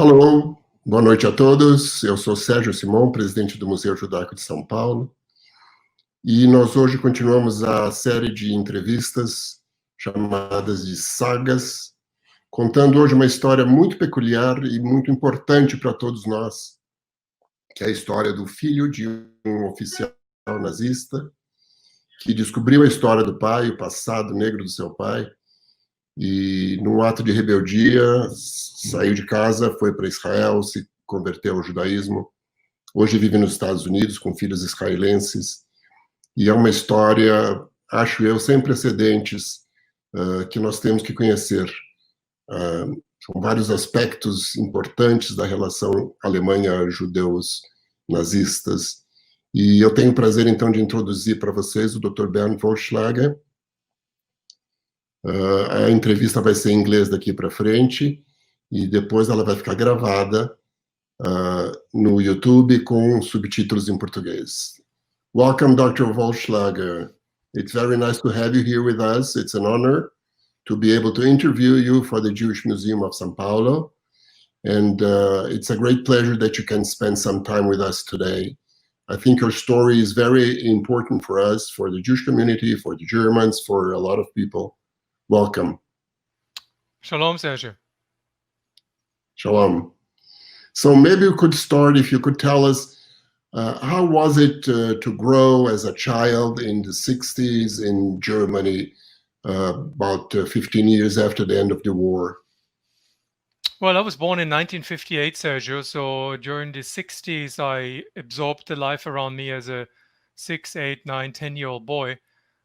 Alô, boa noite a todos. Eu sou Sérgio Simão, presidente do Museu Judaico de São Paulo, e nós hoje continuamos a série de entrevistas chamadas de sagas, contando hoje uma história muito peculiar e muito importante para todos nós, que é a história do filho de um oficial nazista que descobriu a história do pai, o passado negro do seu pai, e num ato de rebeldia saiu de casa, foi para Israel, se converteu ao judaísmo. Hoje vive nos Estados Unidos com filhos israelenses, e é uma história, acho eu, sem precedentes, que nós temos que conhecer. São vários aspectos importantes da relação Alemanha-judeus nazistas, e eu tenho o prazer, então, de introduzir para vocês o Dr. Bernd Wollschlaeger. A entrevista vai ser em inglês daqui para frente, e depois ela vai ficar gravada no YouTube com subtítulos em português. Welcome, Dr. Wollschlaeger. It's very nice to have you here with us. It's an honor to be able to interview you for the Jewish Museum of São Paulo. And it's a great pleasure that you can spend some time with us today. I think your story is very important for us, for the Jewish community, for the Germans, for a lot of people. Welcome. Shalom, Sergio. Shalom. So maybe you could start, if you could tell us, how was it to grow as a child in the 60s in Germany, about 15 years after the end of the war? Well, I was born in 1958, Sergio. So during the 60s, I absorbed the life around me as a 6, 8, 9, 10-year-old boy.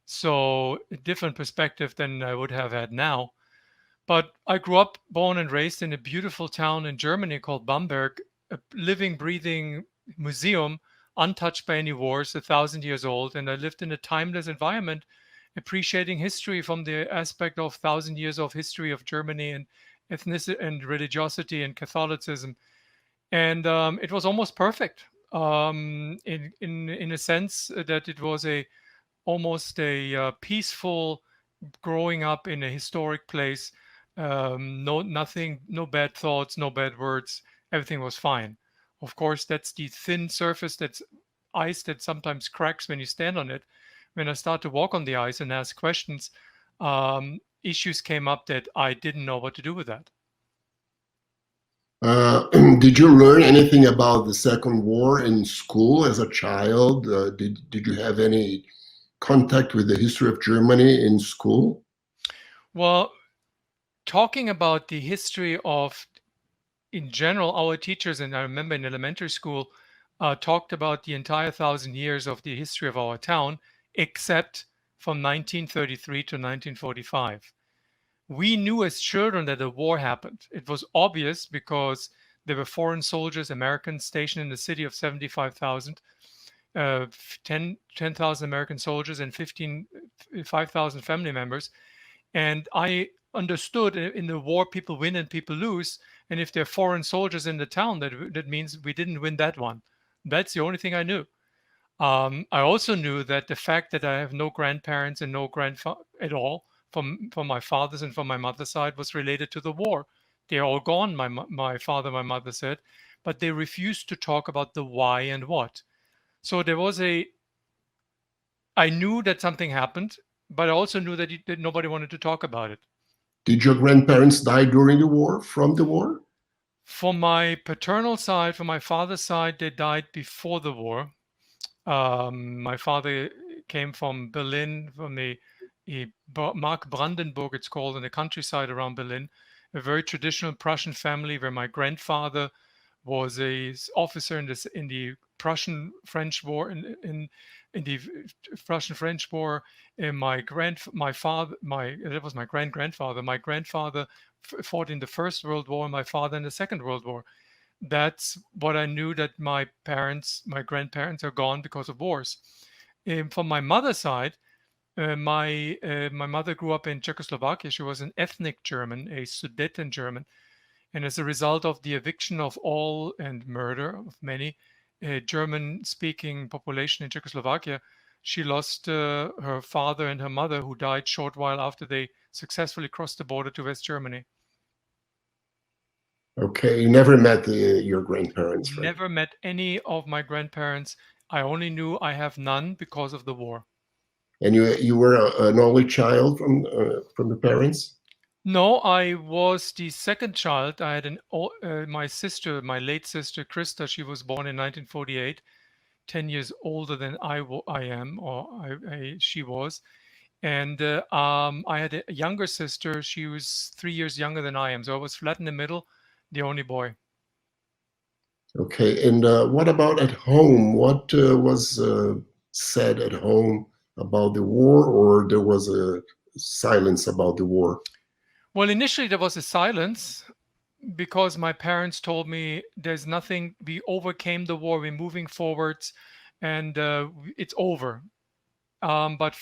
So a different perspective than I would have had now. But I grew up, born and raised in a beautiful town in Germany called Bamberg, a living, breathing museum, untouched by any wars, 1,000 years old. And I lived in a timeless environment, appreciating history from the aspect of 1,000 years of history of Germany and ethnicity and religiosity and Catholicism. And it was almost perfect in a sense that it was almost a peaceful growing up in a historic place. No bad thoughts, no bad words. Everything was fine. Of course, that's the thin surface, that's ice that sometimes cracks when you stand on it. When I start to walk on the ice and ask questions, issues came up that I didn't know what to do with that. Did you learn anything about the Second War in school as a child? Did you have any contact with the history of Germany in school? Well, talking about the history of, in general, our teachers, and I remember in elementary school, talked about the entire 1,000 years of the history of our town, except from 1933 to 1945. We knew as children that a war happened. It was obvious because there were foreign soldiers, Americans, stationed in the city of 75,000, 10,000 American soldiers and 5,000 family members. And I understood in the war, people win and people lose. And if there are foreign soldiers in the town, that means we didn't win that one. That's the only thing I knew. I also knew that the fact that I have no grandparents and no grandfather at all from my father's and from my mother's side was related to the war. They're all gone, my father, my mother said, but they refused to talk about the why and what. So there was I knew that something happened, but I also knew that nobody wanted to talk about it. Did your grandparents die during the war, from the war? From my paternal side, from my father's side, they died before the war. My father came from Berlin, from the Mark Brandenburg, it's called, in the countryside around Berlin, a very traditional Prussian family where my grandfather was a officer in the Prussian-French War, in the Prussian-French War. And that was my great-grandfather. My grandfather fought in the First World War, and my father in the Second World War. That's what I knew, that my grandparents are gone because of wars. From my mother's side, my mother grew up in Czechoslovakia. She was an ethnic German, a Sudeten German. And as a result of the eviction of all and murder of many German-speaking population in Czechoslovakia, she lost her father and her mother, who died short while after they successfully crossed the border to West Germany. Okay, you never met your grandparents, right? Never met any of my grandparents. I only knew I have none because of the war. And you were an only child from the parents? No, I was the second child. I had my sister, my late sister Krista. She was born in 1948, 10 years older than I am, or she was. And I had a younger sister. She was 3 years younger than I am. So I was flat in the middle, the only boy. Okay, and what about at home? What was said at home about the war, or there was a silence about the war? Well, initially there was a silence because my parents told me there's nothing, we overcame the war, we're moving forwards, and it's over. But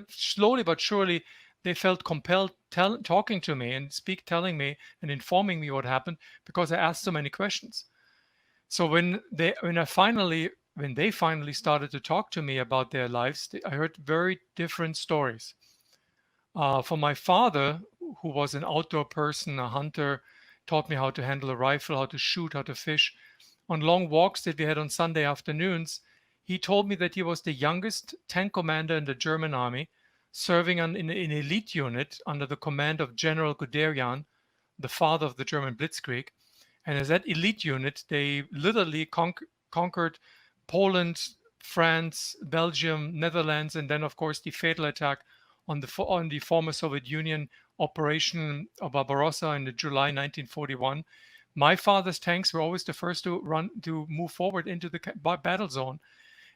slowly but surely, they felt compelled talking to me and telling me and informing me what happened because I asked so many questions. So when they finally started to talk to me about their lives, I heard very different stories. For my father, who was an outdoor person, a hunter, taught me how to handle a rifle, how to shoot, how to fish. On long walks that we had on Sunday afternoons, he told me that he was the youngest tank commander in the German army, serving in an elite unit under the command of General Guderian, the father of the German Blitzkrieg. And as that elite unit, they literally conquered Poland, France, Belgium, Netherlands, and then, of course, the fatal attack on the former Soviet Union, Operation Barbarossa in July 1941. My father's tanks were always the first to move forward into the battle zone.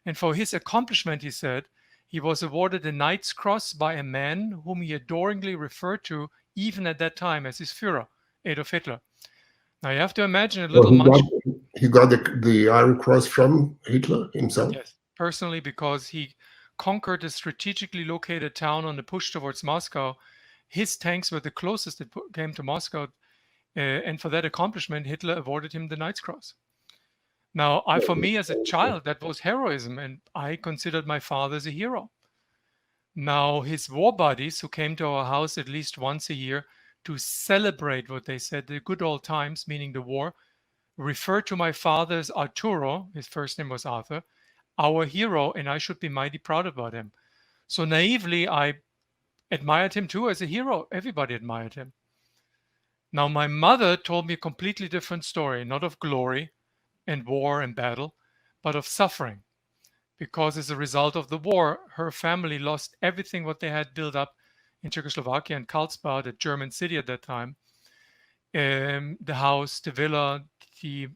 And for his accomplishment, he said, he was awarded the Knight's Cross by a man whom he adoringly referred to, even at that time, as his Führer, Adolf Hitler. Now you have to imagine a Well, little much. he got the Iron Cross from Hitler himself. Yes, personally, because he conquered a strategically located town on the push towards Moscow. His tanks were the closest that came to Moscow, and for that accomplishment, Hitler awarded him the Knight's Cross. Now, for me as a child, that was heroism, and I considered my father as a hero. Now, his war buddies, who came to our house at least once a year to celebrate what they said, the good old times, meaning the war, referred to my father as Arturo, his first name was Arthur, our hero, and I should be mighty proud about him. So naively, I admired him too as a hero. Everybody admired him. Now, my mother told me a completely different story, not of glory and war and battle, but of suffering. Because as a result of the war, her family lost everything what they had built up in Czechoslovakia and Karlsbad, the German city at that time. The house, the villa, the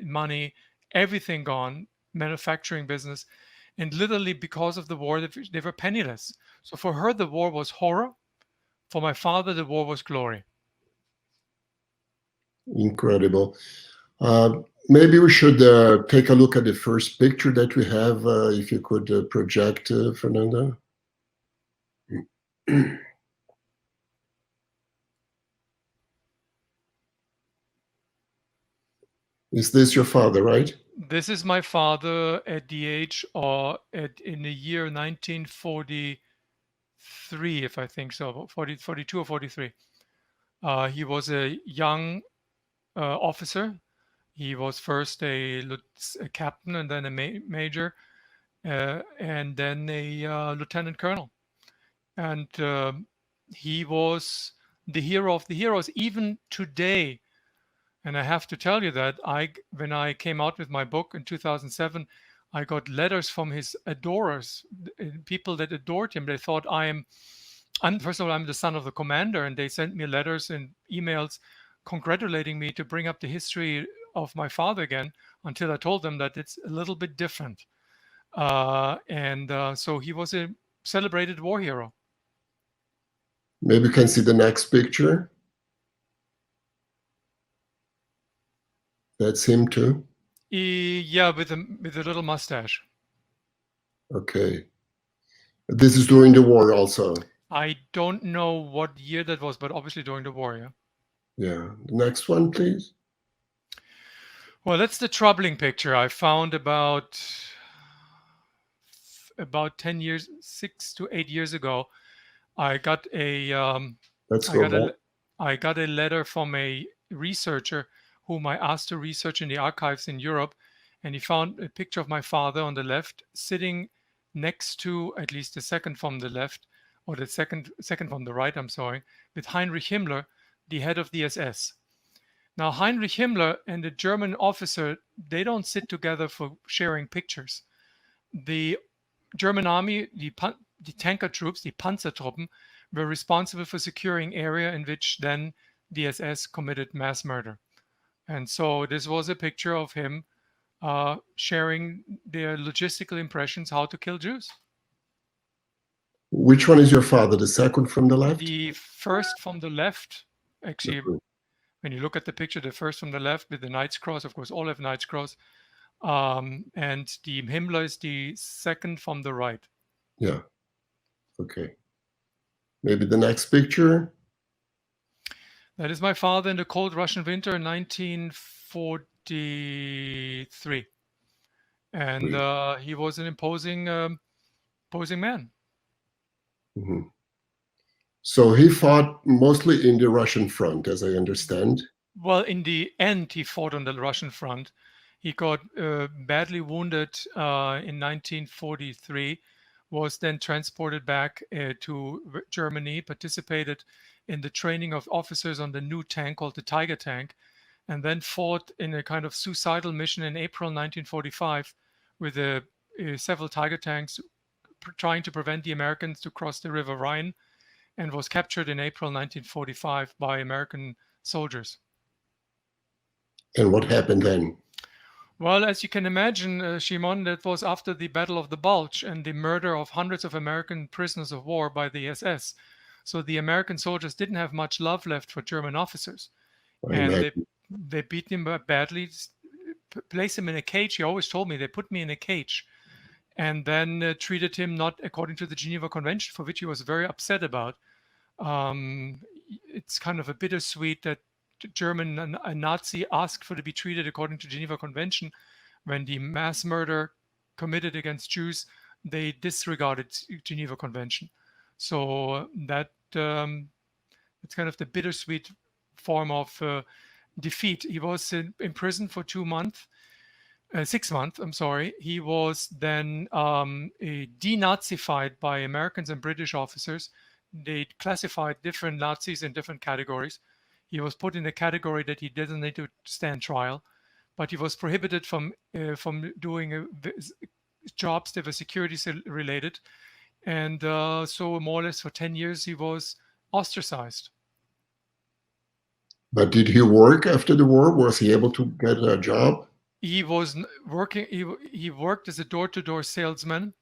money, everything gone, manufacturing business. And literally because of the war, they were penniless. So for her, the war was horror. For my father, the war was glory. Incredible. Maybe we should take a look at the first picture that we have, if you could project, Fernanda. Is this your father, right? This is my father at the age in the year 1943, if I think so, 42 or 43. He was a young officer. He was first a captain and then a major, and then a lieutenant colonel. And he was the hero of the heroes even today. And I have to tell you that when I came out with my book in 2007, I got letters from his adorers, people that adored him. They thought first of all, I'm the son of the commander, and they sent me letters and emails congratulating me to bring up the history of my father again, until I told them that it's a little bit different. So he was a celebrated war hero. Maybe you can see the next picture. That's him too? Yeah, with a little mustache. Okay. This is during the war also. I don't know what year that was, but obviously during the war, yeah. Yeah. The next one, please. Well, that's the troubling picture. I found about 10 years, 6 to 8 years ago. I got a Let's go back. I got a letter from a researcher whom I asked to research in the archives in Europe. And he found a picture of my father on the left, sitting next to, at least the second from the left, or the second from the right, I'm sorry, with Heinrich Himmler, the head of the SS. Now, Heinrich Himmler and the German officer, they don't sit together for sharing pictures. The German army, the tanker troops, the Panzertruppen, were responsible for securing area in which then the SS committed mass murder. And so this was a picture of him sharing their logistical impressions how to kill Jews. Which one is your father? The second from the left? The first from the left, actually, when you look at the picture, the first from the left with the Knight's Cross, of course, all have Knight's Cross. And the Himmler is the second from the right. Yeah. Okay. Maybe the next picture. That is my father in the cold Russian winter in 1943. And he was an imposing man. Mm-hmm. So he fought mostly in the Russian front, as I understand. Well, in the end, he fought on the Russian front. He got badly wounded in 1943, was then transported back to Germany, participated in the training of officers on the new tank called the Tiger tank, and then fought in a kind of suicidal mission in April 1945 with several Tiger tanks trying to prevent the Americans to cross the River Rhine, and was captured in April 1945 by American soldiers. And what happened then? Well, as you can imagine, Shimon, that was after the Battle of the Bulge and the murder of hundreds of American prisoners of war by the SS. So the American soldiers didn't have much love left for German officers. And they beat him badly, placed him in a cage. He always told me, they put me in a cage, and then treated him not according to the Geneva Convention, for which he was very upset about. It's kind of a bittersweet that a Nazi asked for to be treated according to Geneva Convention. When the mass murder committed against Jews, they disregarded Geneva Convention. So that it's kind of the bittersweet form of defeat. He was in prison for 6 months. I'm sorry. He was then denazified by Americans and British officers. They classified different Nazis in different categories. He was put in a category that he didn't need to stand trial, but he was prohibited from doing jobs that were security related. And so more or less for 10 years, he was ostracized. But did he work after the war? Was he able to get a job? He was working. He worked as a door-to-door salesman.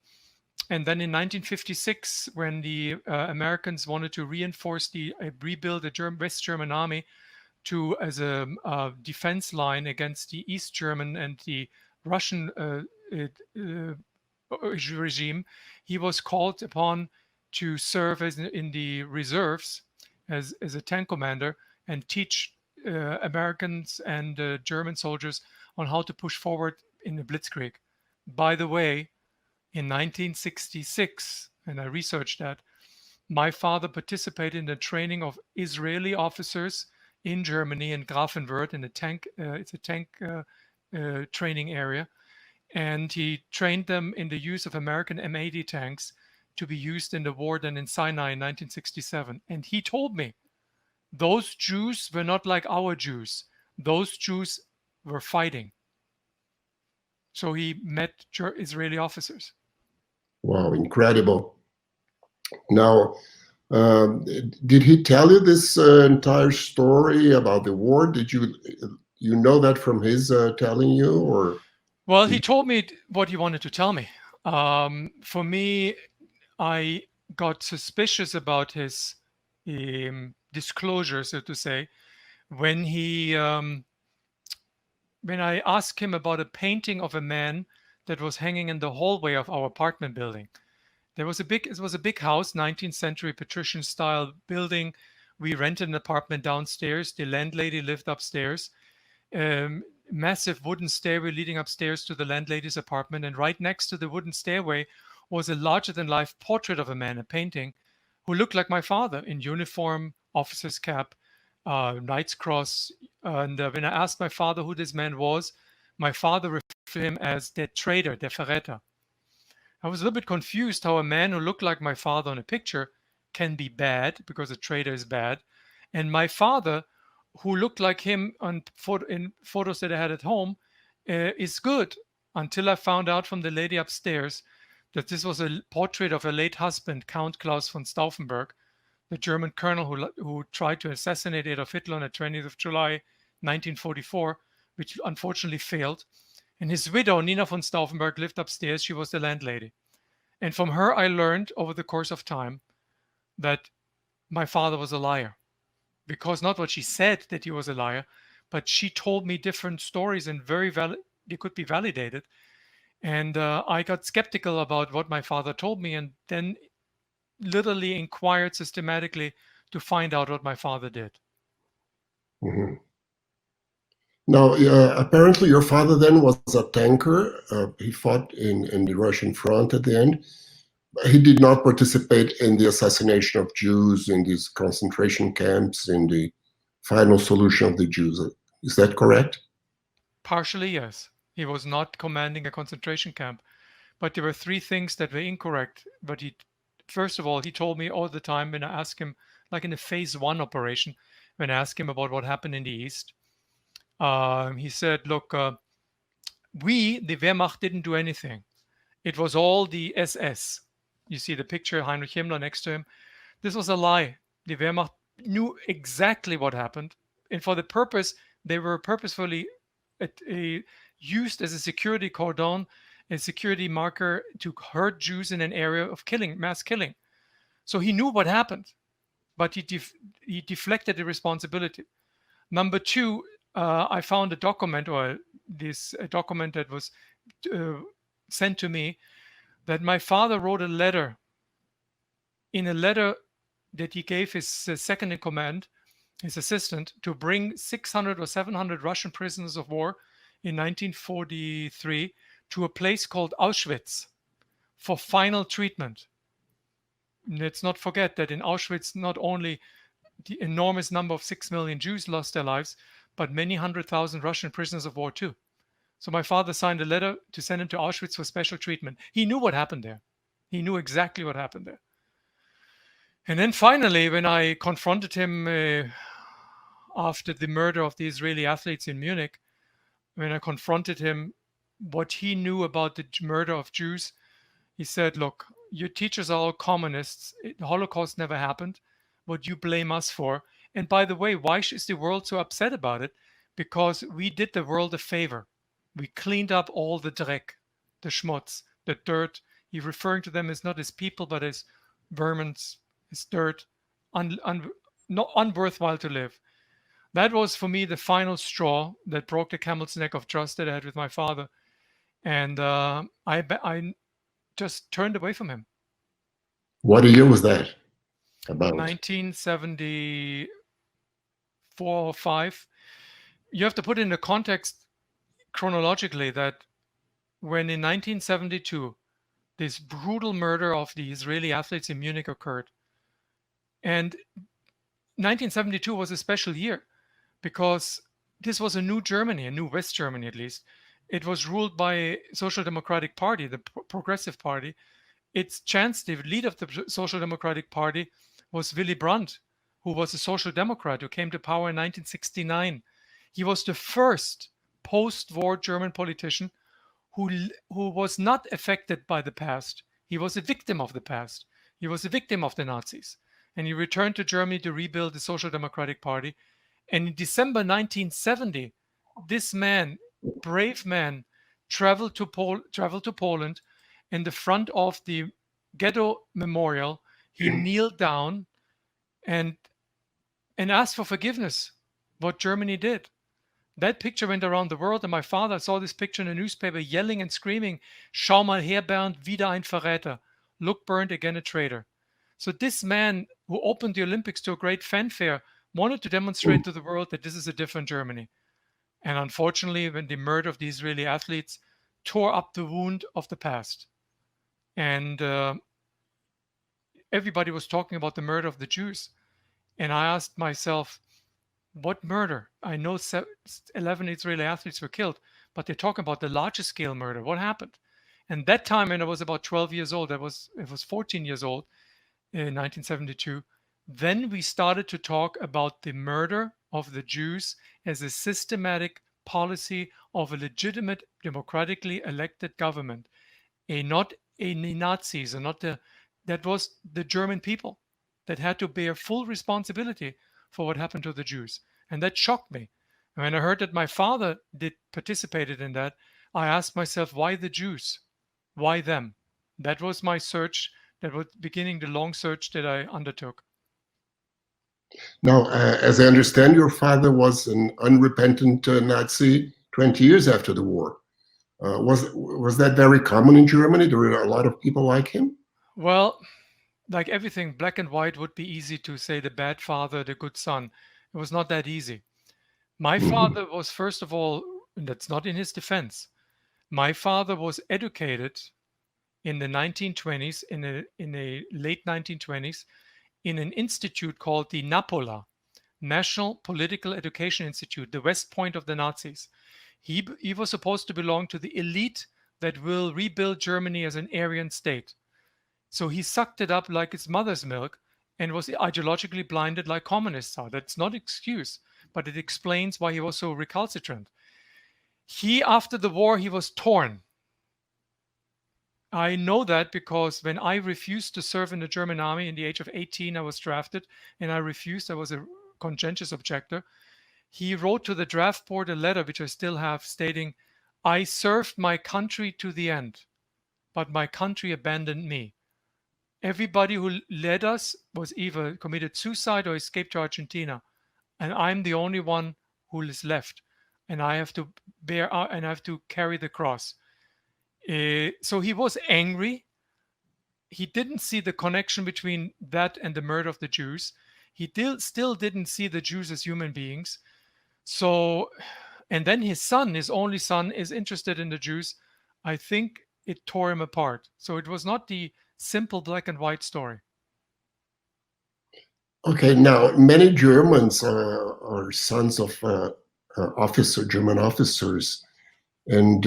And then in 1956, when the Americans wanted to rebuild the West German army as a defense line against the East German and the Russian regime, he was called upon to serve in the reserves as a tank commander and teach Americans and German soldiers on how to push forward in the Blitzkrieg. By the way, in 1966, and I researched that, my father participated in the training of Israeli officers in Germany in Grafenwörth in a tank. It's a tank training area, and he trained them in the use of American M80 tanks to be used in the war then in Sinai in 1967. And he told me, those Jews were not like our Jews. Those Jews were fighting. So he met Israeli officers. Wow, incredible. Now, did he tell you this entire story about the war? Did you know that from his telling you, or? Well, he told me what he wanted to tell me. For me, I got suspicious about his disclosure, so to say, when I asked him about a painting of a man that was hanging in the hallway of our apartment building. It was a big house, 19th century patrician style building. We rented an apartment downstairs. The landlady lived upstairs. Massive wooden stairway leading upstairs to the landlady's apartment. And right next to the wooden stairway was a larger than life portrait of a man, a painting, who looked like my father in uniform, officer's cap, Knight's Cross. And when I asked my father who this man was, my father referred to him as der traitor, der Verräter. I was a little bit confused how a man who looked like my father on a picture can be bad, because a traitor is bad, and my father, who looked like him in photos that I had at home, is good, until I found out from the lady upstairs that this was a portrait of a late husband, Count Klaus von Stauffenberg, the German colonel who tried to assassinate Adolf Hitler on the 20th of July 1944, which unfortunately failed. And his widow, Nina von Stauffenberg, lived upstairs. She was the landlady. And from her, I learned over the course of time that my father was a liar. Because not what she said that he was a liar, but she told me different stories, and they could be validated. And I got skeptical about what my father told me, and then literally inquired systematically to find out what my father did. Mm-hmm. Now, apparently your father then was a tanker. He fought in the Russian front at the end. He did not participate in the assassination of Jews in these concentration camps, in the final solution of the Jews. Is that correct? Partially, yes. He was not commanding a concentration camp. But there were three things that were incorrect. But first of all, he told me all the time when I asked him, like in a phase 1 operation, when I asked him about what happened in the East, he said, look, the Wehrmacht, didn't do anything. It was all the SS. You see the picture, Heinrich Himmler next to him. This was a lie. The Wehrmacht knew exactly what happened. And for the purpose, they were purposefully used as a security cordon, a security marker to hurt Jews in an area of mass killing. So he knew what happened, but he deflected the responsibility. Number two, I found a document, or a document that was sent to me, that my father wrote a letter. In a letter that he gave his second in command, his assistant, to bring 600 or 700 Russian prisoners of war in 1943 to a place called Auschwitz for final treatment. Let's not forget that in Auschwitz, not only the enormous number of 6 million Jews lost their lives, but many 100,000 Russian prisoners of war too. So my father signed a letter to send him to Auschwitz for special treatment. He knew what happened there. He knew exactly what happened there. And then finally, when I confronted him after the murder of the Israeli athletes in Munich, when I confronted him what he knew about the murder of Jews, he said, look, your teachers are all communists. The Holocaust never happened. What you blame us for. And by the way, why is the world so upset about it? Because we did the world a favor. We cleaned up all the dreck, the schmutz, the dirt. He's referring to them as not as people, but as vermin, as dirt, not unworthwhile to live. That was for me the final straw that broke the camel's neck of trust that I had with my father. And I just turned away from him. What year was that about? 1974 or 5. You have to put in the context chronologically that when in 1972 this brutal murder of the Israeli athletes in Munich occurred, and 1972 was a special year because this was a new Germany, a new West Germany at least. It was ruled by a Social Democratic Party, the Progressive Party. Its the leader of the Social Democratic Party was Willy Brandt, who was a Social Democrat who came to power in 1969. He was the first post-war German politician who was not affected by the past. He was a victim of the past. He was a victim of the Nazis. And he returned to Germany to rebuild the Social Democratic Party. And in December 1970, this man, brave man, traveled to Poland. In the front of the ghetto memorial, he kneeled down and asked for forgiveness, what Germany did. That picture went around the world, and my father saw this picture in a newspaper yelling and screaming, "Schau mal her, Bernd, wieder ein Verräter. Look, Bernd, again a traitor." So this man who opened the Olympics to a great fanfare wanted to demonstrate to the world that this is a different Germany. And unfortunately, when the murder of the Israeli athletes tore up the wound of the past. And everybody was talking about the murder of the Jews. And I asked myself, What murder? I know 11 Israeli athletes were killed, but they're talking about the largest scale murder. What happened? And that time, when I was about 12 years old, it was 14 years old in 1972, then we started to talk about the murder of the Jews as a systematic policy of a legitimate, democratically elected government, not a Nazis, and not that was the German people that had to bear full responsibility for what happened to the Jews, and that shocked me. And when I heard that my father did participated in that, I asked myself, why the Jews? Why them? That was my search. That was beginning the long search that I undertook. Now, as I understand, your father was an unrepentant Nazi 20 years after the war. Was that very common in Germany? There were a lot of people like him? Well, like everything, black and white would be easy to say the bad father, the good son. It was not that easy. My father was, first of all, and that's not in his defense, my father was educated in the 1920s, in the late 1920s, in an institute called the NAPOLA, National Political Education Institute, the West Point of the Nazis. He was supposed to belong to the elite that will rebuild Germany as an Aryan state. So he sucked it up like its mother's milk and was ideologically blinded like communists are. That's not an excuse, but it explains why he was so recalcitrant. After the war, he was torn. I know that because when I refused to serve in the German army in the age of 18, I was drafted and I refused. I was a conscientious objector. He wrote to the draft board a letter, which I still have, stating, I served my country to the end, but my country abandoned me. Everybody who led us was either committed suicide or escaped to Argentina. And I'm the only one who is left. And I have to bear and I have to carry the cross. So he was angry. He didn't see the connection between that and the murder of the Jews. He still didn't see the Jews as human beings. So, and then his son, his only son, is interested in the Jews. I think it tore him apart. So it was not the simple black and white story. Okay, now many Germans are sons of German officers, and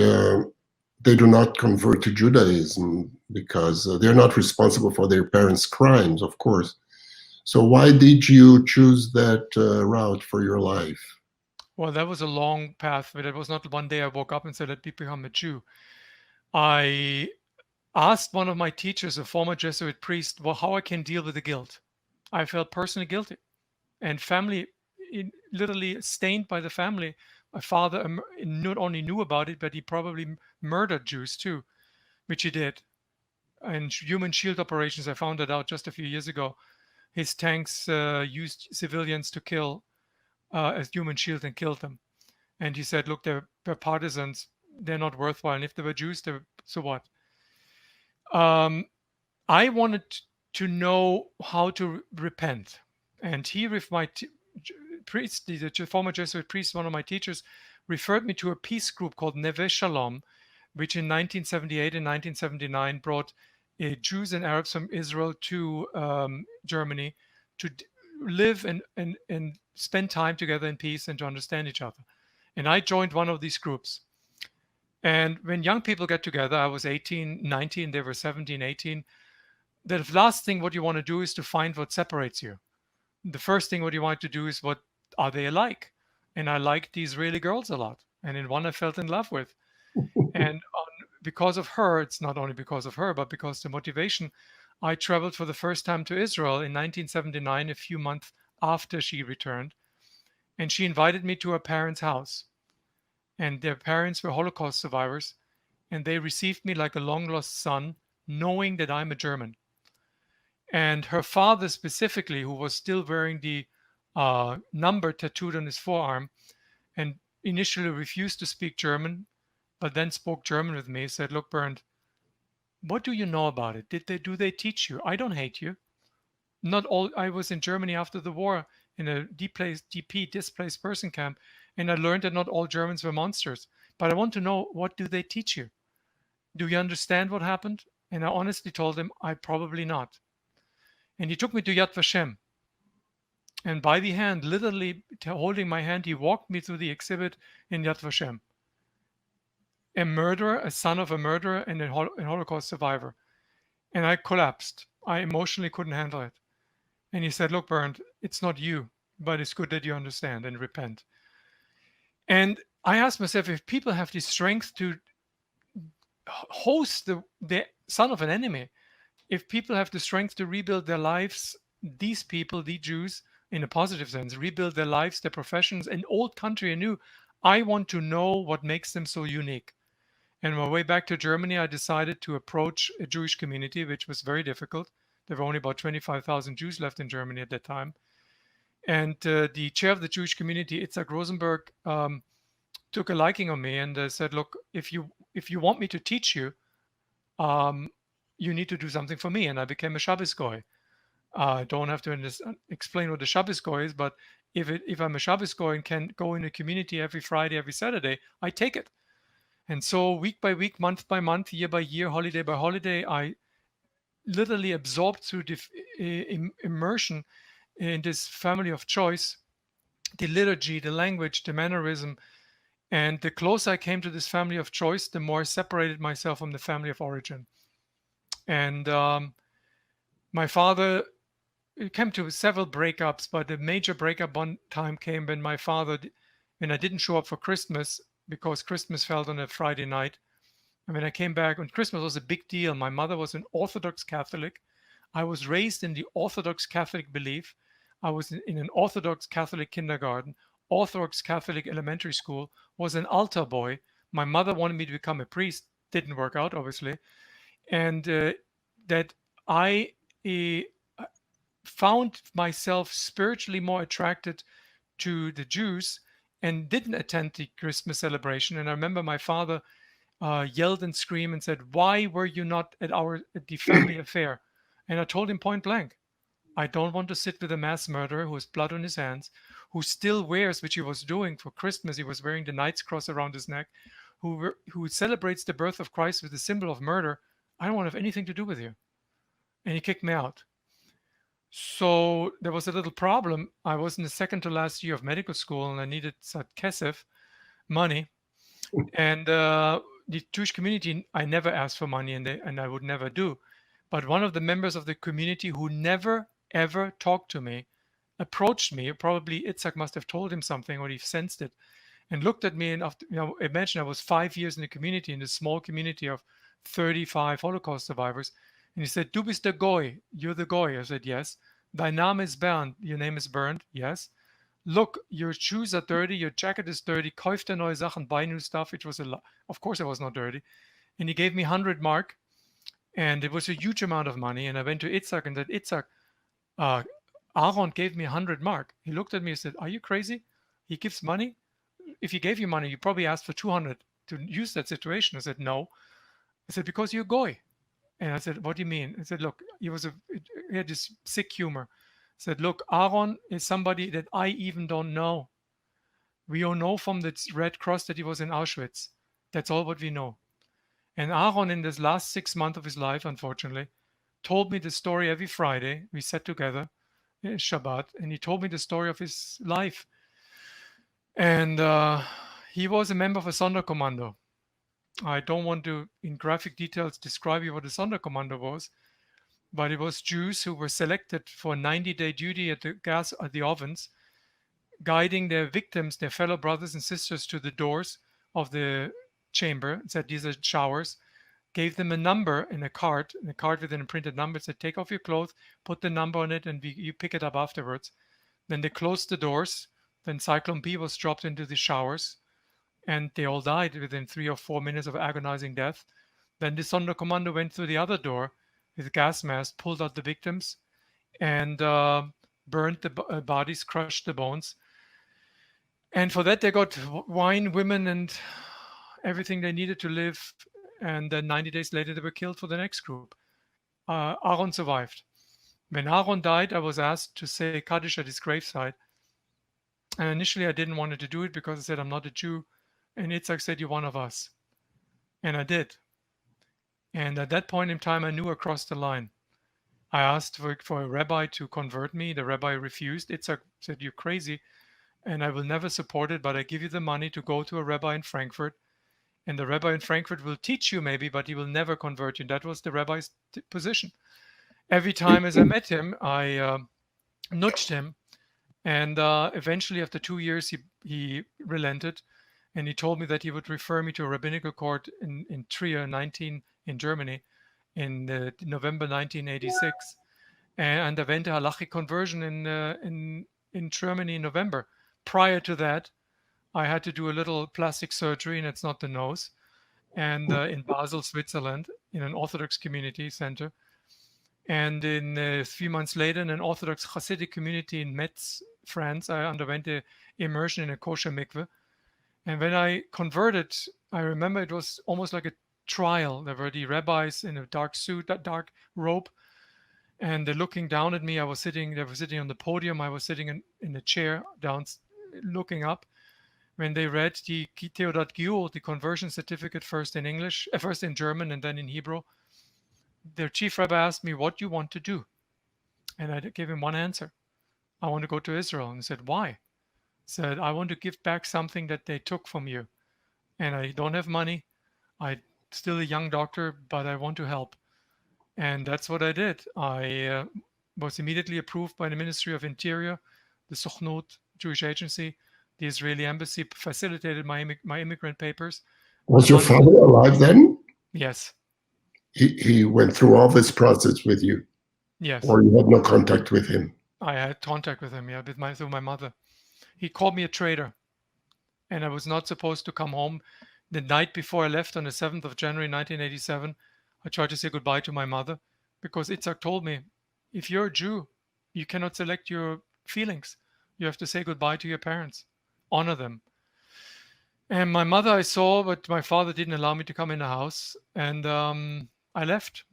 they do not convert to Judaism because they're not responsible for their parents' crimes, of course. So why did you choose that route for your life? Well, that was a long path, but it was not one day I woke up and said, let me become a Jew. I asked one of my teachers, a former Jesuit priest, well, how I can deal with the guilt. I felt personally guilty, and family, literally stained by the family. My father not only knew about it, but he probably murdered Jews too, which he did. And human shield operations, I found that out just a few years ago. His tanks used civilians to kill as human shield and killed them. And he said, look, they're partisans. They're not worthwhile. And if they were Jews, so what? I wanted to know how to repent. And he, with my priest, the former Jesuit priest, one of my teachers, referred me to a peace group called Neve Shalom, which in 1978 and 1979 brought Jews and Arabs from Israel to Germany to live and spend time together in peace and to understand each other. And I joined one of these groups. And when young people get together, I was 18, 19, they were 17, 18. The last thing what you want to do is to find what separates you. The first thing what you want to do is what are they alike? And I liked the Israeli girls a lot. And in one I felt in love with. And because of her, it's not only because of her, but because the motivation, I traveled for the first time to Israel in 1979, a few months after she returned. And she invited me to her parents' house. And their parents were Holocaust survivors. And they received me like a long lost son, knowing that I'm a German. And her father specifically, who was still wearing the number tattooed on his forearm and initially refused to speak German, but then spoke German with me, said, look, Bernd, what do you know about it? Do they teach you? I don't hate you. Not all. I was in Germany after the war in a DP, displaced person camp, and I learned that not all Germans were monsters. But I want to know, what do they teach you? Do you understand what happened? And I honestly told him, I probably not. And he took me to Yad Vashem. And by the hand, literally holding my hand, he walked me through the exhibit in Yad Vashem. A murderer, a son of a murderer, and a Holocaust survivor. And I collapsed. I emotionally couldn't handle it. And he said, look, Bernd, it's not you, but it's good that you understand and repent. And I asked myself, if people have the strength to host the son of an enemy, if people have the strength to rebuild their lives, these people, the Jews, in a positive sense, rebuild their lives, their professions, an old country anew, I want to know what makes them so unique. And on my way back to Germany, I decided to approach a Jewish community, which was very difficult. There were only about 25,000 Jews left in Germany at that time. And the chair of the Jewish community, Itzhak Rosenberg, took a liking on me and said, look, if you want me to teach you, you need to do something for me. And I became a Shabbos Goy. I don't have to explain what a Shabbos Goy is, but if I'm a Shabbos Goy and can go in a community every Friday, every Saturday, I take it. And so week by week, month by month, year by year, holiday by holiday, I literally absorbed through the immersion in this family of choice, the liturgy, the language, the mannerism. And the closer I came to this family of choice, the more I separated myself from the family of origin. And my father, it came to several breakups, but the major breakup one time came when when I didn't show up for Christmas because Christmas fell on a Friday night. And when I came back, and Christmas was a big deal. My mother was an Orthodox Catholic. I was raised in the Orthodox Catholic belief. I was in an Orthodox Catholic kindergarten, Orthodox Catholic elementary school, was an altar boy. My mother wanted me to become a priest. Didn't work out, obviously. And that I found myself spiritually more attracted to the Jews and didn't attend the Christmas celebration. And I remember my father yelled and screamed and said, why were you not at the family affair? And I told him point blank, I don't want to sit with a mass murderer who has blood on his hands, who still wears, which he was doing for Christmas, he was wearing the Knight's Cross around his neck, who celebrates the birth of Christ with the symbol of murder. I don't want to have anything to do with you. And he kicked me out. So there was a little problem. I was in the second to last year of medical school and I needed kesef, money. And the Jewish community, I never asked for money and I would never do. But one of the members of the community who never, ever talked to me, approached me. Probably Itzhak must have told him something or he sensed it and looked at me. And after, imagine I was 5 years in the community, in this small community of 35 Holocaust survivors. And he said, Du bist der Goy. You're the Goy. I said, yes. Dein Name is Bernd. Your name is Bernd. Yes. Look, your shoes are dirty. Your jacket is dirty. Kauf dir neue Sachen. Buy new stuff. Which was of course, it was not dirty. And he gave me 100 mark. And it was a huge amount of money. And I went to Itzhak and said, Itzhak, Aaron gave me 100 mark. He looked at me and said, are you crazy? He gives money? If he gave you money, you probably asked for 200 to use that situation. I said, no. I said, because you're Goy. And I said, what do you mean? I said, look, he had this sick humor. I said, look, Aaron is somebody that I even don't know. We all know from the Red Cross that he was in Auschwitz. That's all what we know. And Aaron, in this last 6 months of his life, unfortunately, told me the story every Friday. We sat together in Shabbat, and he told me the story of his life. And he was a member of a Sonderkommando. I don't want to, in graphic details, describe you what a Sonderkommando was, but it was Jews who were selected for 90-day duty at the ovens, guiding their victims, their fellow brothers and sisters, to the doors of the chamber. It said these are showers. Gave them a number in a card with an imprinted number. It said, take off your clothes, put the number on it, and you pick it up afterwards. Then they closed the doors. Then Cyclone B was dropped into the showers. And they all died within 3 or 4 minutes of agonizing death. Then the Sonderkommando went through the other door with a gas mask, pulled out the victims, and burned the bodies, crushed the bones. And for that, they got wine, women, and everything they needed to live. And then 90 days later, they were killed for the next group. Aaron survived. When Aaron died, I was asked to say Kaddish at his graveside. And initially, I didn't want to do it because I said, I'm not a Jew. And Itzhak said, you're one of us. And I did. And at that point in time, I knew I crossed the line. I asked for a rabbi to convert me. The rabbi refused. Itzhak said, "You're crazy, and I will never support it, but I give you the money to go to a rabbi in Frankfurt, and the rabbi in Frankfurt will teach you maybe, but he will never convert you." That was the rabbi's position. Every time as I met him, I nudged him, and eventually, after 2 years, he relented, and he told me that he would refer me to a rabbinical court in Trier, in Germany, in November 1986, and I went to halachic conversion in Germany in November. Prior to that, I had to do a little plastic surgery, and it's not the nose, and in Basel, Switzerland, in an Orthodox community center. And in 3 months later, in an Orthodox Hasidic community in Metz, France, I underwent a immersion in a kosher mikveh. And when I converted, I remember it was almost like a trial. There were the rabbis in a dark suit, that dark robe, and they're looking down at me. They were sitting on the podium. I was sitting in a chair down, looking up. When they read the Teudat Giur, the conversion certificate, first in English, first in German, and then in Hebrew, their chief rabbi asked me, "What do you want to do?" And I gave him one answer: "I want to go to Israel." And he said, "Why?" I said, "I want to give back something that they took from you. And I don't have money. I'm still a young doctor, but I want to help." And that's what I did. I was immediately approved by the Ministry of Interior, the Sochnut Jewish Agency. The Israeli embassy facilitated my immigrant papers. Was your father alive then? Yes. He went through all this process with you? Yes. Or you had no contact with him? I had contact with him, yeah, through my mother. He called me a traitor, and I was not supposed to come home. The night before I left on the 7th of January 1987, I tried to say goodbye to my mother, because Itzhak told me, if you're a Jew, you cannot select your feelings. You have to say goodbye to your parents. Honor them. And my mother I saw, but my father didn't allow me to come in the house. And I left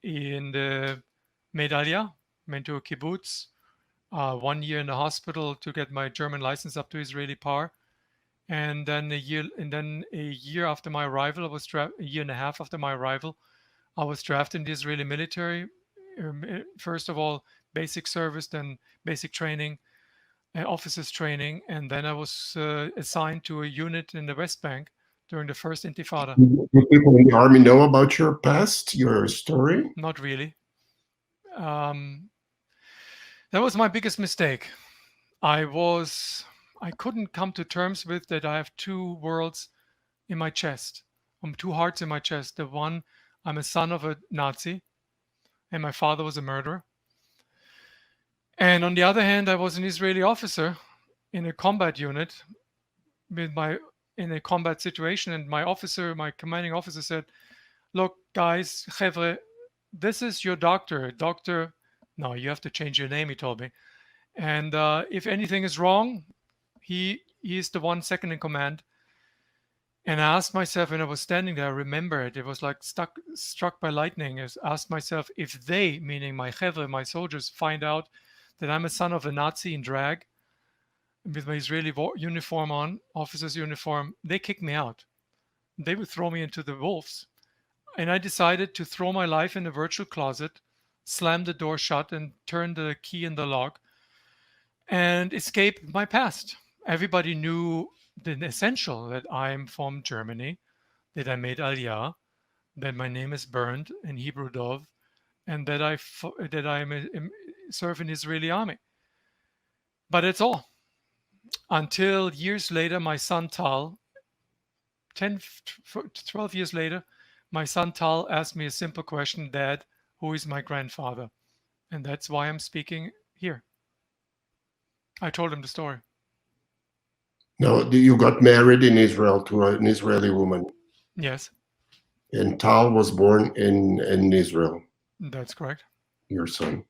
in the Medalia, went to a kibbutz, 1 year in the hospital to get my German license up to Israeli par. And then a year after my arrival, a year and a half after my arrival, I was drafted in the Israeli military. First of all, basic service, then basic training, officers training, and then I was assigned to a unit in the West Bank during the first Intifada. Do people in the army know about your past, your story? Not really. That was my biggest mistake. I couldn't come to terms with that I have two worlds in my chest. Two hearts in my chest. The one, I'm a son of a Nazi, and my father was a murderer. And on the other hand, I was an Israeli officer in a combat unit in a combat situation, and my commanding officer said, "Look, guys, chevre, this is your doctor. No, you have to change your name," he told me. And if anything is wrong, he is the one second in command. And I asked myself, when I was standing there, I remember it. It was like struck by lightning. I asked myself, if they, meaning my chevre, my soldiers, find out that I'm a son of a Nazi in drag, with my Israeli uniform on, officer's uniform, they kick me out. They would throw me into the wolves. And I decided to throw my life in a virtual closet, slam the door shut, and turn the key in the lock, and escape my past. Everybody knew the essential, that I'm from Germany, that I made Aliyah, that my name is Bernd in Hebrew Dov, and that I serve in the Israeli army. But it's all. Until years later, my son Tal, 12 years later, my son Tal asked me a simple question: "Dad, who is my grandfather?" And that's why I'm speaking here. I told him the story. No, you got married in Israel to an Israeli woman. Yes. And Tal was born in Israel. That's correct. Your son.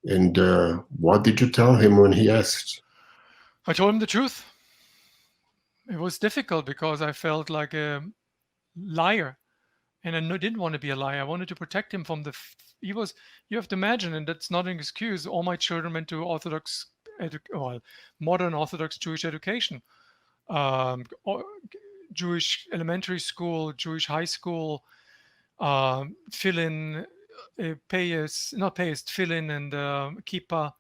And what did you tell him when he asked? I told him the truth. It was difficult because I felt like a liar, and I didn't want to be a liar. I wanted to protect him from you have to imagine, and that's not an excuse, all my children went to modern Orthodox Jewish education, Jewish elementary school, Jewish high school, fill-in, pay his tefillin and kippah,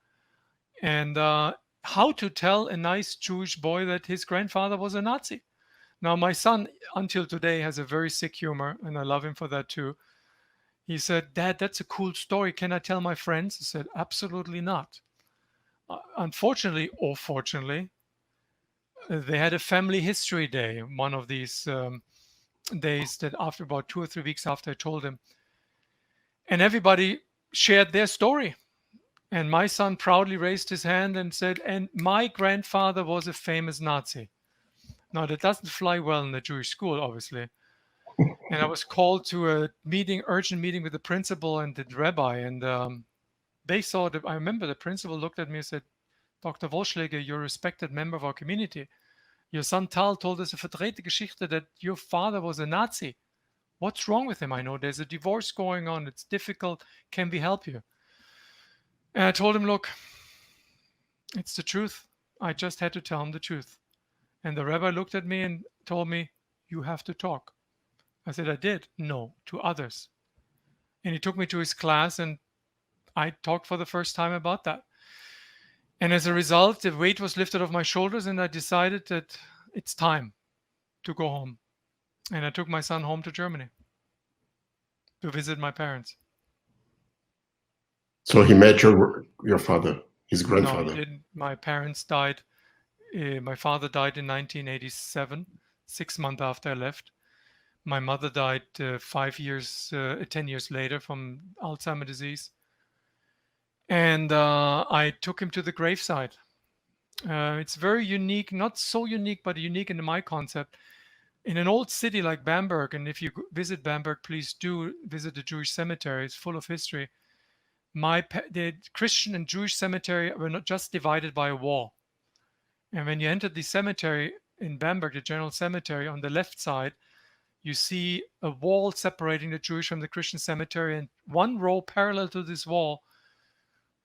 and how to tell a nice Jewish boy that his grandfather was a Nazi. Now, my son, until today, has a very sick humor, and I love him for that too. He said, "Dad, that's a cool story. Can I tell my friends?" I said, "Absolutely not." Unfortunately, or fortunately, they had a family history day, one of these days that after about 2 or 3 weeks after I told him. And everybody shared their story. And my son proudly raised his hand and said, "And my grandfather was a famous Nazi." Now, that doesn't fly well in the Jewish school, obviously. And I was called to a meeting, urgent meeting with the principal and the rabbi. And they saw that, I remember the principal looked at me and said, "Dr. Wollschlaeger, you're a respected member of our community. Your son Tal told us a verdrehte Geschichte that your father was a Nazi. What's wrong with him? I know there's a divorce going on. It's difficult. Can we help you?" And I told him, "Look, it's the truth. I just had to tell him the truth." And the rabbi looked at me and told me, "You have to talk." I said, "I did." "No, to others." And he took me to his class and I talked for the first time about that. And as a result, the weight was lifted off my shoulders and I decided that it's time to go home. And I took my son home to Germany to visit my parents. So he met your father, his No, grandfather. he didn't. My parents died. My father died in 1987, 6 months after I left. My mother died 10 years later from Alzheimer's disease. And I took him to the graveside. It's very unique, not so unique, but unique in my concept. In an old city like Bamberg, and if you visit Bamberg, please do visit the Jewish cemetery. It's full of history. The Christian and Jewish cemetery were not just divided by a wall. And when you enter the cemetery in Bamberg, the general cemetery, on the left side, you see a wall separating the Jewish from the Christian cemetery. And one row parallel to this wall,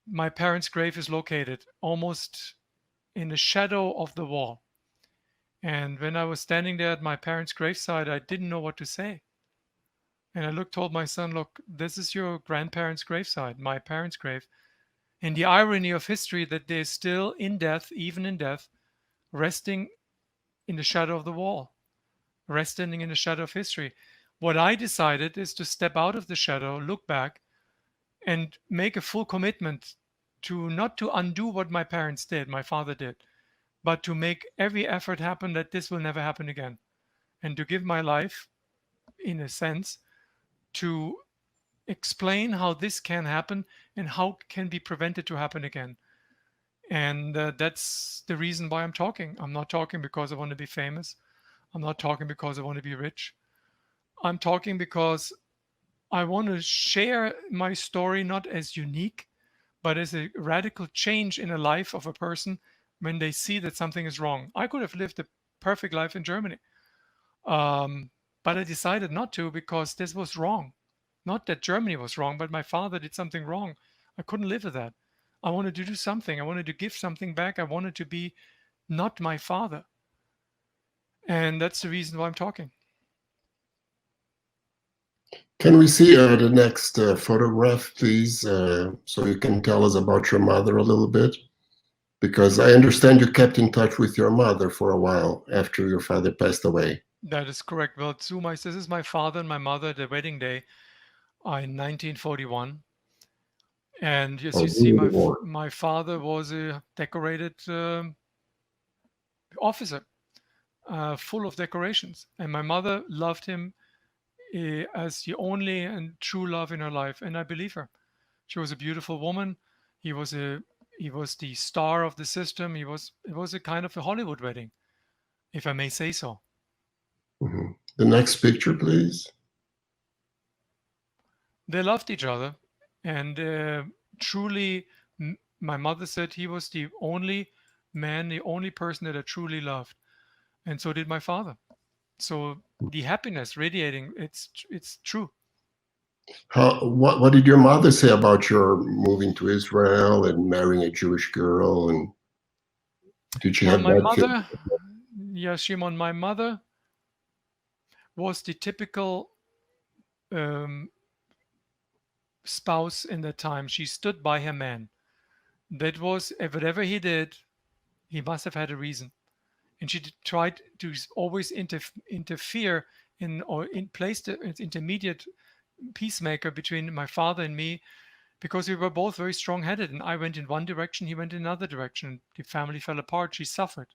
my parents' grave is located, almost in the shadow of the wall. And when I was standing there at my parents' graveside, I didn't know what to say. And I told my son, "Look, this is your grandparents' graveside, my parents' grave." And the irony of history that they're still in death, even in death, resting in the shadow of the wall, resting in the shadow of history. What I decided is to step out of the shadow, look back, and make a full commitment to not to undo what my parents did, my father did, but to make every effort happen that this will never happen again. And to give my life, in a sense, to explain how this can happen and how it can be prevented to happen again. And that's the reason why I'm talking. I'm not talking because I want to be famous. I'm not talking because I want to be rich. I'm talking because I want to share my story not as unique, but as a radical change in the life of a person when they see that something is wrong. I could have lived a perfect life in Germany, but I decided not to because this was wrong. Not that Germany was wrong, but my father did something wrong. I couldn't live with that. I wanted to do something. I wanted to give something back. I wanted to be not my father. And that's the reason why I'm talking. Can we see the next photograph, please, so you can tell us about your mother a little bit? Because I understand you kept in touch with your mother for a while after your father passed away. That is correct. Well, this is my father and my mother, the wedding day in 1941. And as you see, my father was a decorated officer, full of decorations. And my mother loved him as the only and true love in her life. And I believe her. She was a beautiful woman. He was the star of the system. It was a kind of a Hollywood wedding, if I may say so. Mm-hmm. The next picture, please. They loved each other, and truly, my mother said he was the only man, the only person that I truly loved, and so did my father. So the happiness radiating, it's true. What did your mother say about your moving to Israel and marrying a Jewish girl? And did she have my that mother, yeah, Shimon, my mother was the typical spouse in that time. She stood by her man. That was, whatever he did, he must have had a reason. And she tried to always interfere in, or in place the intermediate peacemaker between my father and me, because we were both very strong-headed, and I went in one direction, he went in another direction. The family fell apart. She suffered.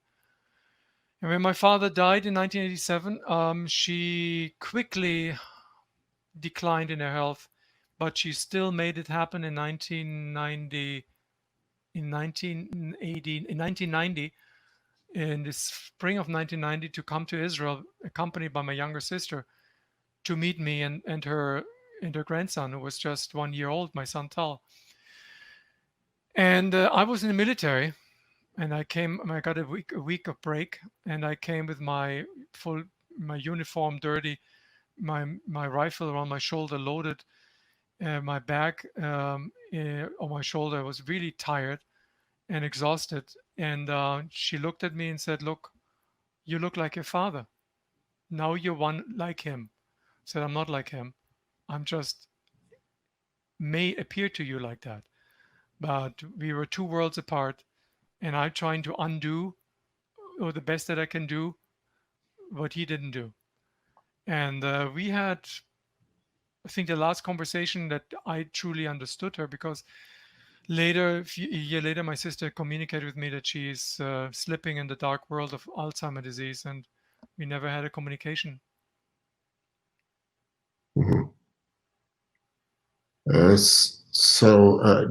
And when my father died in 1987, she quickly declined in her health, but she still made it happen in 1990. In 1990, in the spring of 1990, to come to Israel, accompanied by my younger sister, to meet me and her grandson, who was just 1 year old, my son Tal. And I was in the military, and I got a week of break, and I came with my uniform dirty, my rifle around my shoulder loaded, my bag on my shoulder. I was really tired and exhausted. And she looked at me and said, "Look, you look like your father. Now you're one like him." I said, "I'm not like him. I'm just may appear to you like that. But we were two worlds apart, and I'm trying to undo, or the best that I can do, what he didn't do." And we had, I think, the last conversation that I truly understood her, because later, a year later, my sister communicated with me that she is slipping in the dark world of Alzheimer's disease, and we never had a communication. Mm-hmm.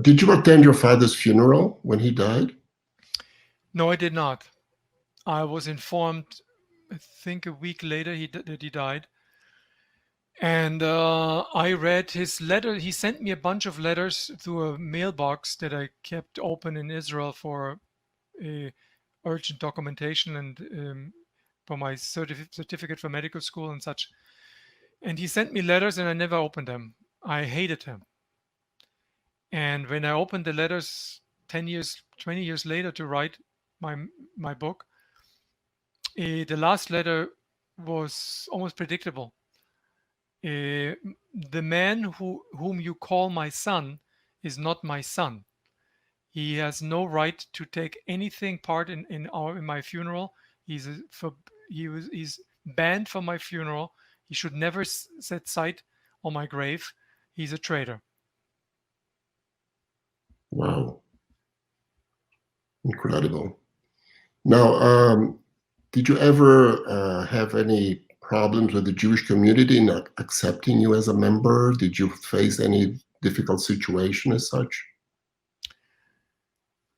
Did you attend your father's funeral when he died? No, I did not. I was informed, I think a week later, that he died. And I read his letter. He sent me a bunch of letters through a mailbox that I kept open in Israel for urgent documentation and for my certificate for medical school and such. And he sent me letters, and I never opened them. I hated him. And when I opened the letters 10 years, 20 years later to write my book, the last letter was almost predictable. The man whom you call my son is not my son. He has no right to take anything part in my funeral. He's banned from my funeral. He should never set sight on my grave. He's a traitor. Wow. Incredible. Now, did you ever have any problems with the Jewish community not accepting you as a member? Did you face any difficult situation as such?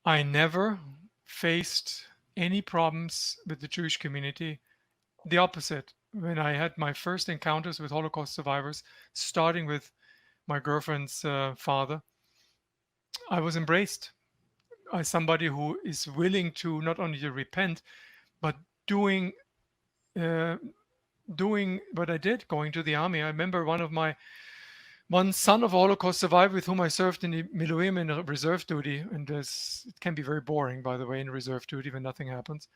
I never faced any problems with the Jewish community. The opposite. When I had my first encounters with Holocaust survivors, starting with my girlfriend's father, I was embraced as somebody who is willing to not only to repent, but doing what I did, going to the army. I remember one son of a Holocaust survivor with whom I served in the Miluim in reserve duty, and it can be very boring, by the way, in reserve duty when nothing happens.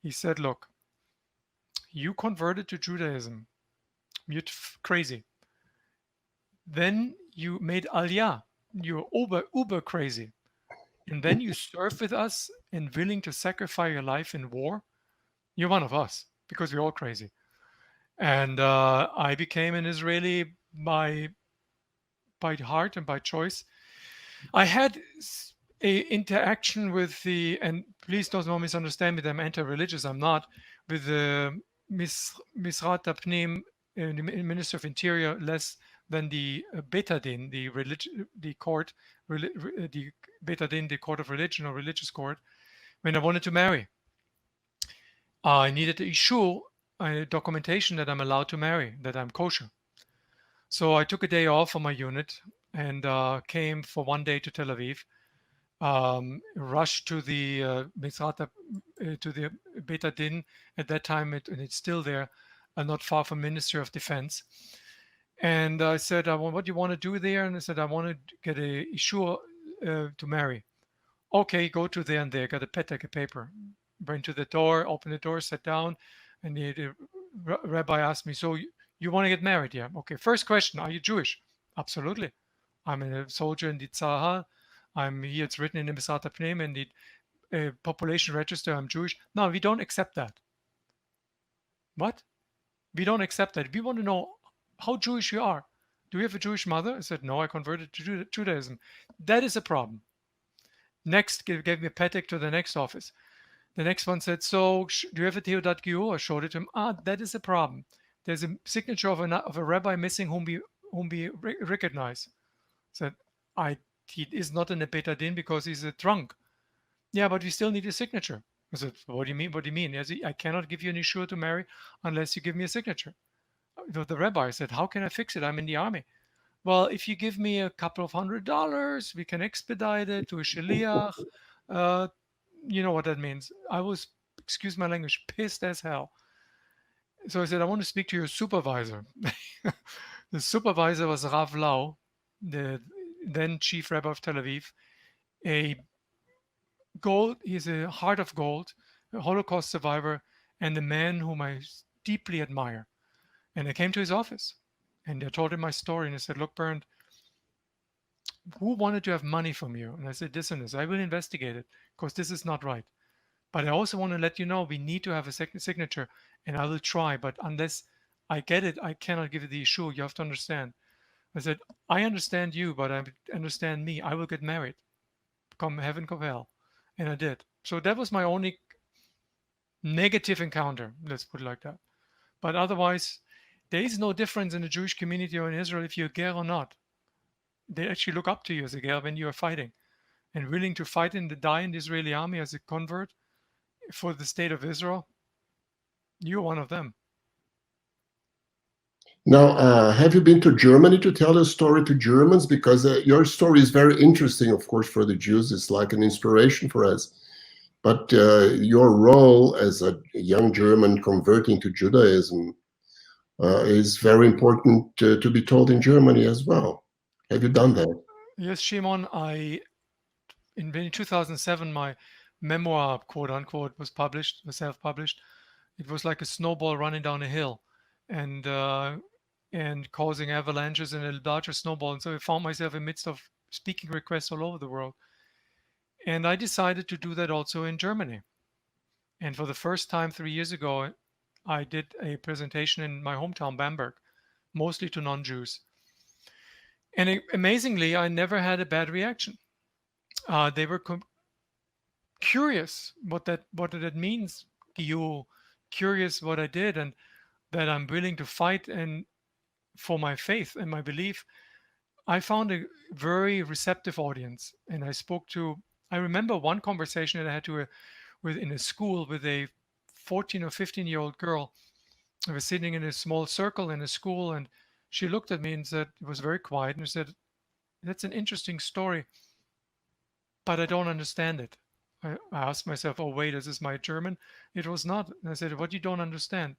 He said, "Look, you converted to Judaism. You're crazy. Then you made Aliyah. You're uber crazy. And then you serve with us and willing to sacrifice your life in war. You're one of us, because we're all crazy." And I became an Israeli by heart and by choice. I had a interaction with and please don't misunderstand me, that I'm anti-religious, I'm not, with the Misrat Apnim, the Minister of Interior, less than the Bet Din, the court, the Bet Din, the court of religion or religious court, when I wanted to marry. I needed to issue a documentation that I'm allowed to marry, that I'm kosher. So I took a day off from my unit and came for one day to Tel Aviv, rushed to the to the Bet Din. At that time, and it's still there, not far from Ministry of Defense. And I said, "What do you want to do there?" And I said, "I want to get a issue to marry." "Okay, go to there and there." Got a petek, a paper. Went to the door, opened the door, sat down, and the rabbi asked me, "So you want to get married?" "Yeah." "Okay, first question, are you Jewish?" "Absolutely." I'm a soldier in the Tzahal. I'm here, it's written in the Mesat Pneum in the population register, I'm Jewish. No, we don't accept that. What? We don't accept that. We want to know how Jewish you are. Do you have a Jewish mother? I said, no, I converted to Judaism. That is a problem. Next, gave me a patek to the next office. The next one said, so do you have a Theodat Gior? I showed it to him. That is a problem. There's a signature of a rabbi missing whom we recognize. Said, he is not in a Beta Din because he's a drunk. Yeah, but we still need a signature. I said, what do you mean? What do you mean? Yes, I cannot give you an issue to marry unless you give me a signature. The rabbi said, how can I fix it? I'm in the army. Well, if you give me a couple of $100, we can expedite it to a shaliach. You know what that means. I was, excuse my language, pissed as hell. So I said, I want to speak to your supervisor. The supervisor was Rav Lau, the then chief rabbi of Tel Aviv. He's a heart of gold, a Holocaust survivor, and a man whom I deeply admire. And I came to his office and I told him my story. And I said, look, Bernd, who wanted to have money from you? And I said, this and this. I will investigate it because this is not right. But I also want to let you know we need to have a second signature and I will try. But unless I get it, I cannot give you the issue. You have to understand. I said, I understand you, but I understand me. I will get married. Come heaven, come hell. And I did. So that was my only negative encounter. Let's put it like that. But otherwise, there is no difference in the Jewish community or in Israel if you're a ger or not. They actually look up to you as a ger when you are fighting and willing to fight and die in the Israeli army as a convert for the state of Israel. You're one of them. Now, have you been to Germany to tell a story to Germans? Because your story is very interesting, of course, for the Jews. It's like an inspiration for us. But your role as a young German converting to Judaism is very important to be told in Germany as well. Have you done that? Yes, Shimon. In 2007, my memoir, quote unquote, was self-published. It was like a snowball running down a hill, and causing avalanches and a larger snowball. And so I found myself in the midst of speaking requests all over the world. And I decided to do that also in Germany. And for the first time 3 years ago, I did a presentation in my hometown, Bamberg, mostly to non-Jews. And amazingly, I never had a bad reaction. They were curious what that means. You curious what I did and that I'm willing to fight and for my faith and my belief. I found a very receptive audience, and I remember one conversation that I had in a school with a 14 or 15-year-old girl. I was sitting in a small circle in a school, and she looked at me and said, it was very quiet, and she said, that's an interesting story, but I don't understand it. I asked myself, oh, wait, is this my German? It was not. And I said, what you don't understand?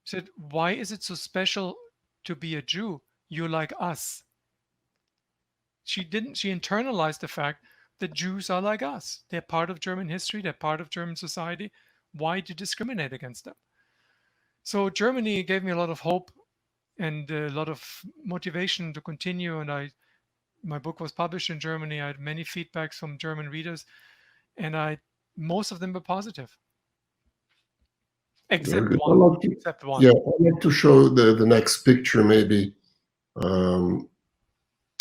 She said, why is it so special to be a Jew? You're like us. She internalized the fact that Jews are like us. They're part of German history. They're part of German society. Why do you discriminate against them? So Germany gave me a lot of hope and a lot of motivation to continue. And my book was published in Germany. I had many feedbacks from German readers, and most of them were positive. Except one. Yeah, I'd like to show the next picture, maybe.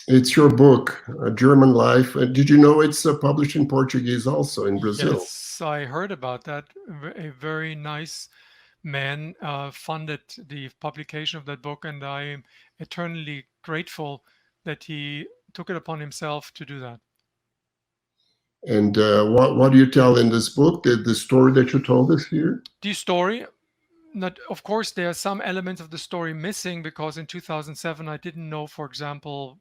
It's your book, German Life. Did you know it's published in Portuguese also in Brazil? Yes, I heard about that. A very nice man funded the publication of that book, and I am eternally grateful that he took it upon himself to do that. And what do you tell in this book? The story that you told us here? The story, of course, there are some elements of the story missing because in 2007 I didn't know, for example,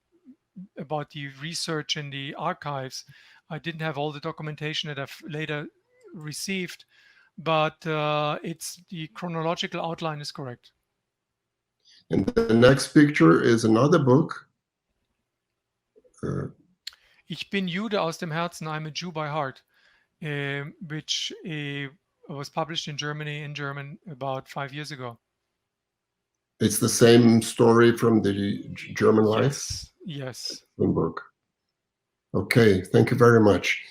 about the research in the archives. I didn't have all the documentation that I've later received, but the chronological outline is correct. And the next picture is another book. Ich bin Jude aus dem Herzen, I'm a Jew by heart, which was published in German about 5 years ago. It's the same story from the German life? Yes. Book. Okay, thank you very much.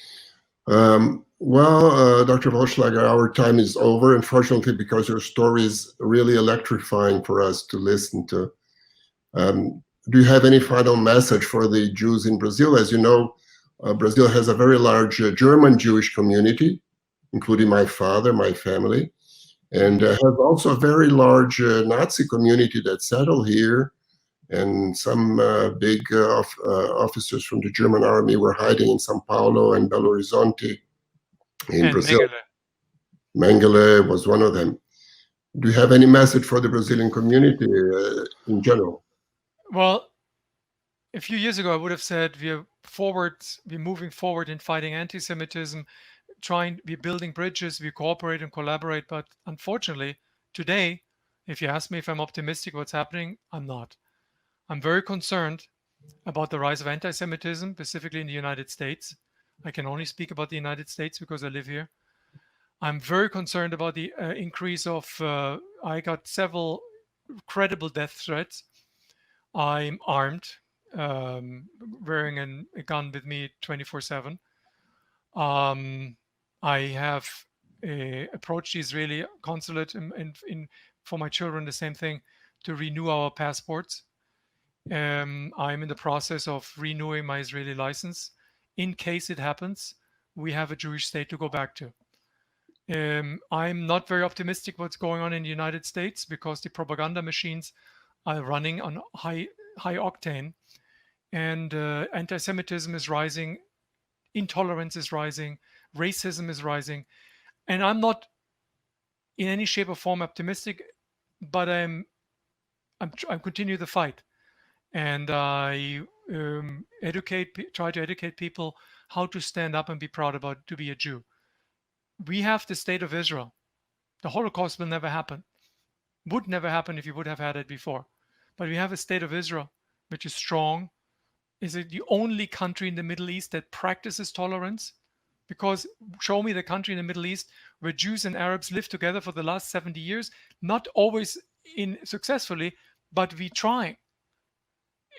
Dr. Wollschlaeger, our time is over, unfortunately, because your story is really electrifying for us to listen to. Do you have any final message for the Jews in Brazil? As you know, Brazil has a very large German Jewish community, including my father, my family, and has also a very large Nazi community that settled here, and some big officers from the German army were hiding in São Paulo and Belo Horizonte in Brazil. Mengele was one of them. Do you have any message for the Brazilian community in general? Well, a few years ago, I would have said we're moving forward in fighting anti-Semitism, we're building bridges, we cooperate and collaborate. But unfortunately, today, if you ask me if I'm optimistic what's happening, I'm not. I'm very concerned about the rise of anti-Semitism, specifically in the United States. I can only speak about the United States because I live here. I'm very concerned about the increase of, I got several credible death threats. I'm armed, wearing a gun with me 24/7. I have approached the Israeli consulate for my children, the same thing, to renew our passports. I'm in the process of renewing my Israeli license. In case it happens, we have a Jewish state to go back to. I'm not very optimistic what's going on in the United States because the propaganda machines are running on high octane, and anti-Semitism is rising, intolerance is rising, racism is rising, and I'm not in any shape or form optimistic, but I'm continue the fight, and I try to educate people how to stand up and be proud to be a Jew. We have the state of Israel. The Holocaust will never happen. Would never happen if you would have had it before. But we have a state of Israel, which is strong. Is it the only country in the Middle East that practices tolerance? Because show me the country in the Middle East where Jews and Arabs live together for the last 70 years, not always successfully, but we try.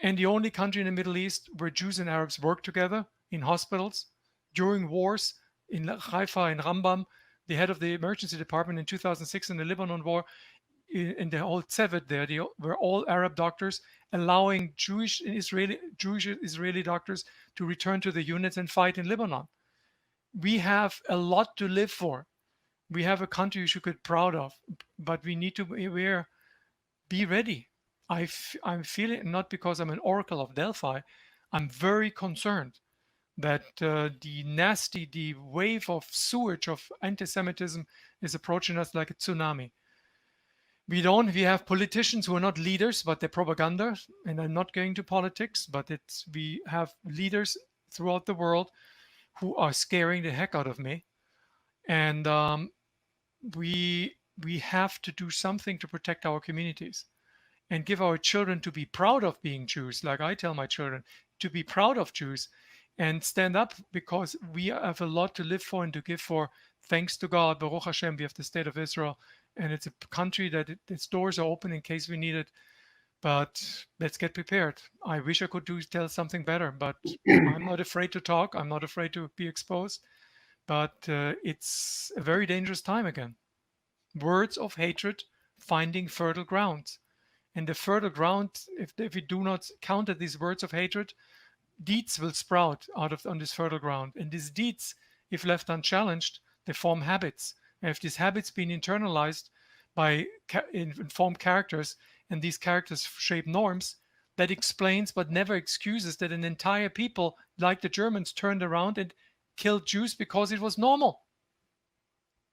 And the only country in the Middle East where Jews and Arabs work together in hospitals, during wars, in Haifa, in Rambam, the head of the emergency department in 2006 in the Lebanon war, in the whole Tzevet there, were all Arab doctors, allowing Jewish Israeli doctors to return to the units and fight in Lebanon. We have a lot to live for. We have a country we should get proud of, but we need to be ready. I'm feeling, not because I'm an oracle of Delphi, I'm very concerned that the wave of sewage of anti-Semitism is approaching us like a tsunami. We have politicians who are not leaders, but they're propaganda, and I'm not going to politics, but we have leaders throughout the world who are scaring the heck out of me, and we have to do something to protect our communities and give our children to be proud of being Jews, like I tell my children, to be proud of Jews and stand up, because we have a lot to live for and to give for. Thanks to God, Baruch Hashem, we have the state of Israel, and it's a country that its doors are open in case we need it. But let's get prepared. I wish I could tell something better, but I'm not afraid to talk. I'm not afraid to be exposed. But it's a very dangerous time again. Words of hatred finding fertile ground. And the fertile ground, if we do not counter these words of hatred, deeds will sprout on this fertile ground. And these deeds, if left unchallenged, they form habits. And if these habits being internalized by informed characters, and these characters shape norms, that explains but never excuses that an entire people, like the Germans, turned around and killed Jews because it was normal.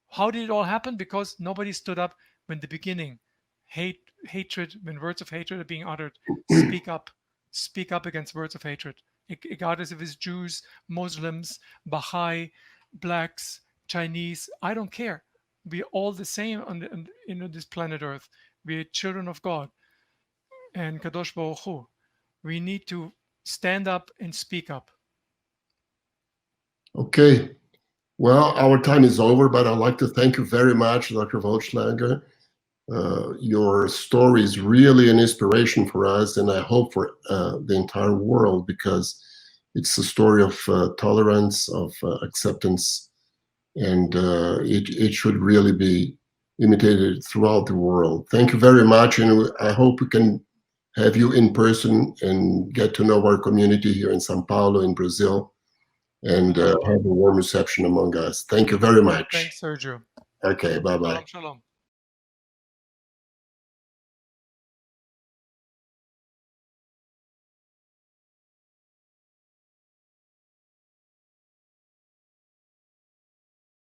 How did it all happen? Because nobody stood up when the beginning. Hatred, when words of hatred are being uttered, speak up against words of hatred, regardless if it's Jews, Muslims, Baha'i, blacks, Chinese. I don't care. We're all the same on this planet Earth. We're children of God and Kadosh Baruch Hu. We need to stand up and speak up. Okay. Well, our time is over, but I'd like to thank you very much, Dr. Wollschlaeger. Your story is really an inspiration for us, and I hope for the entire world, because it's a story of tolerance, of acceptance, and it should really be imitated throughout the world. Thank you very much, and I hope we can have you in person and get to know our community here in São Paulo, in Brazil, and have a warm reception among us. Thank you very much. Thanks, Sergio. Okay, bye-bye. Shalom, shalom.